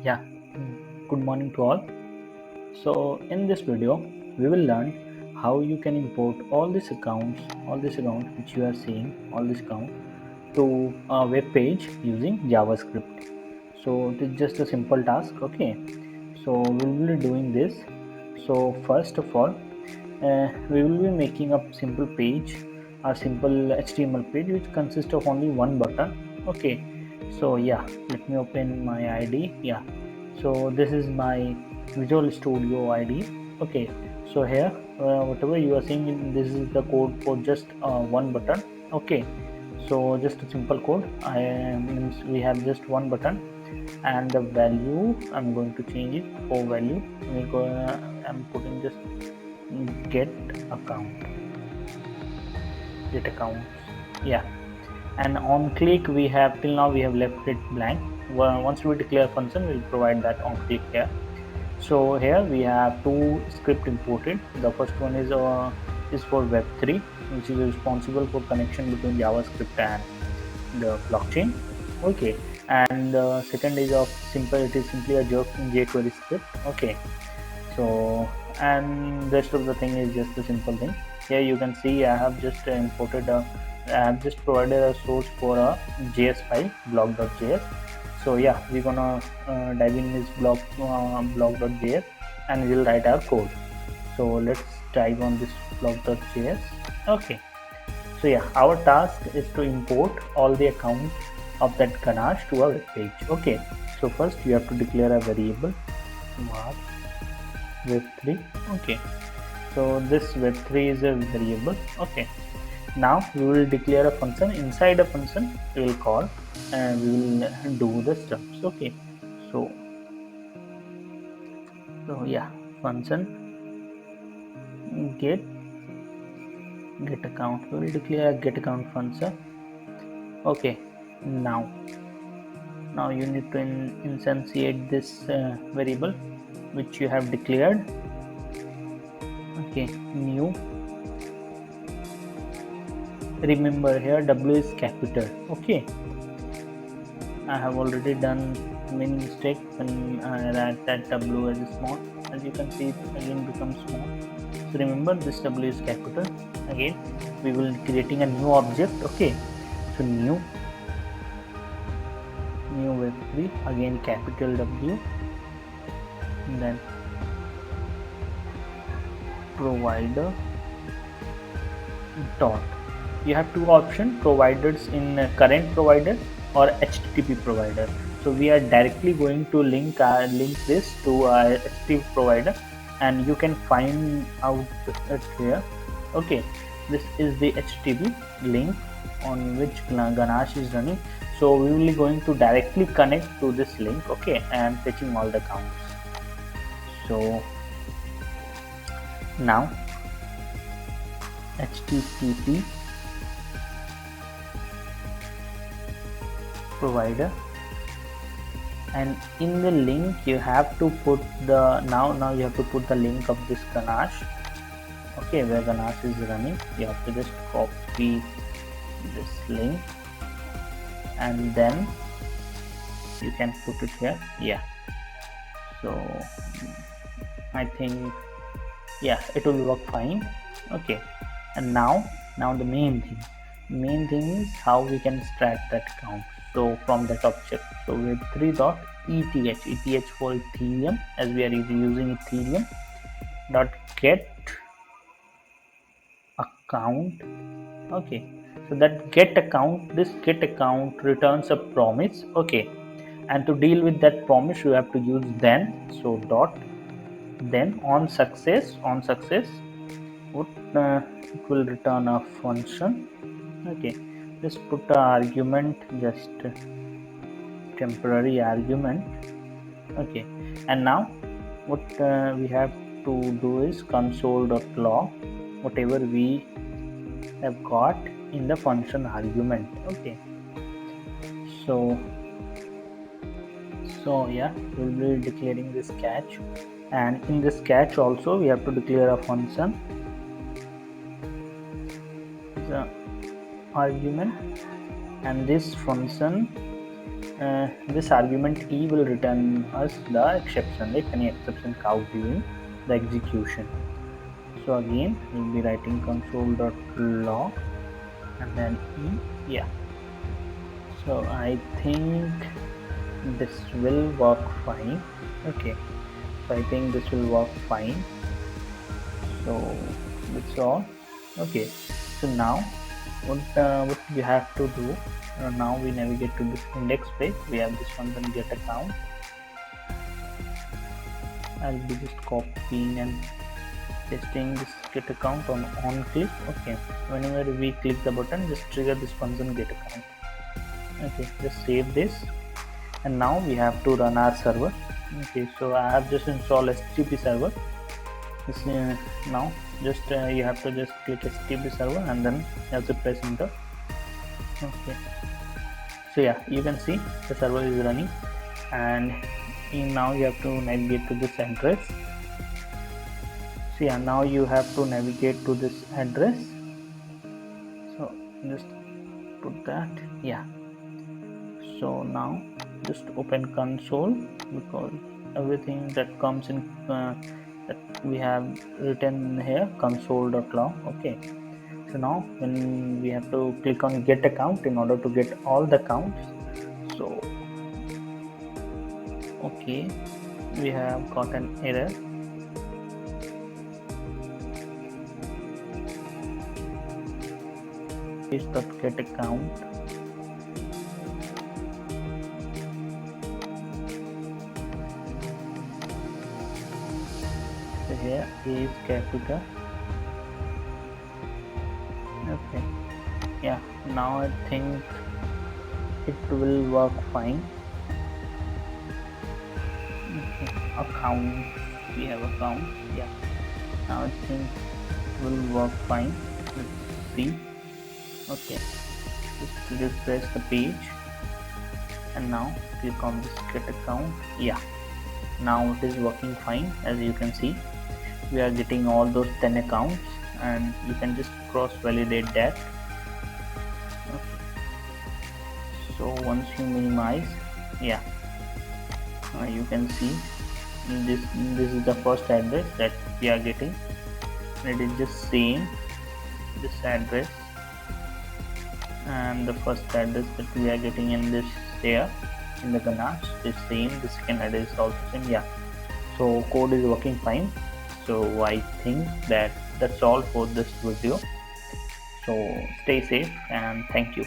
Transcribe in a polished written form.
Yeah, good morning to all. So in this video, we will learn how you can import all these accounts which you are seeing, all this account to a web page using JavaScript. So it is just a simple task. Okay, so we will be doing this. So first of all, we will be making a simple page, a simple HTML page which consists of only one button. Okay, so yeah, let me open my ID. Yeah, so this is my Visual Studio ID. Okay, so here whatever you are seeing, this is the code for just one button. Okay, so just a simple code. Means we have just one button, and the value I'm going to change it for value. I'm putting just get account get accounts. Yeah, and on click we have till now we have left it blank. Once we declare function, we'll provide that on click here. So here we have two script imported. The first one is for Web3, which is responsible for connection between JavaScript and the blockchain. Okay, and second is of simple. It is simply a jQuery script. Okay, so and rest of the thing is just a simple thing. Here you can see I have just I have just provided a source for a JS file, blog.js. So yeah, we're gonna dive in this blog.js, and we'll write our code. So let's dive on this blog.js. Okay, so yeah, our task is to import all the accounts of that Ganache to our web page. Okay, so first you have to declare a variable var web3. Okay, so this web3 is a variable. Okay, now we will declare a function. Inside a function we will call, and we will do the steps. Okay, so yeah, function get account. We will declare a get account function. Okay, now you need to instantiate this variable which you have declared. Okay, new. Remember here W is capital. Okay, I have already done many mistakes when I write that W as small. As you can see, it again becomes small. So remember, this W is capital. Again, we will be creating a new object. Okay, so new web3, again capital W, and then provider dot. You have two options: providers in current provider or HTTP provider. So we are directly going to link this to our HTTP provider, and you can find out it here. Okay, this is the HTTP link on which Ganache is running. So we will be going to directly connect to this link. Okay, and fetching all the accounts. So now HTTP provider, and in the link you have to put the now you have to put the link of this Ganache. Okay, where Ganache is running, you have to just copy this link, and then you can put it here. Yeah, so I think yeah, it will work fine. Okay, and now the main thing is how we can extract that account. So from that object, so web3.eth for Ethereum, as we are using Ethereum, dot get account. Okay, so that this get account returns a promise. Okay, and to deal with that promise you have to use then. So dot then on success what it will return a function. Okay, just put a argument, just temporary argument. Okay, and now what we have to do is console.log whatever we have got in the function argument. Okay, so yeah, we'll be declaring this catch, and in this catch also we have to declare a function, the argument, and this function this argument e will return us the exception, like any exception caught during the execution. So again we'll be writing console.log and then e. Yeah, so I think this will work fine. Okay, so I think this will work fine. So that's all. Okay, so now what we have to do, now we navigate to this index page. We have this one, then get account. I'll be just copying and pasting this get account on click. Okay, whenever we click the button, just trigger this function get account. Okay, just save this, and now we have to run our server. Okay, so I have just installed HTTP server. This, now just you have to just click HTTP server and then you have to press enter. Okay, so yeah, you can see the server is running, and now you have to navigate to this address. So yeah, now you have to navigate to this address. So just put that. Yeah, so now just open console, because everything that comes in that we have written here console.log. Okay, so now when we have to click on get account in order to get all the accounts. So okay, we have got an error. Is that get account. So here is capital. Okay, yeah, now I think it will work fine. Okay, account, we have account. Yeah, now I think it will work fine. Let's see. Okay, just refresh the page and now click on this get account. Yeah, now it is working fine. As you can see, we are getting all those 10 accounts, and you can just cross validate that. Okay, so once you minimize, yeah, you can see this is the first address that we are getting, and it is just same this address, and the first address that we are getting in this here in the ganache is same. The second address is also same. Yeah, so code is working fine. So I think that's all for this video. So stay safe and thank you.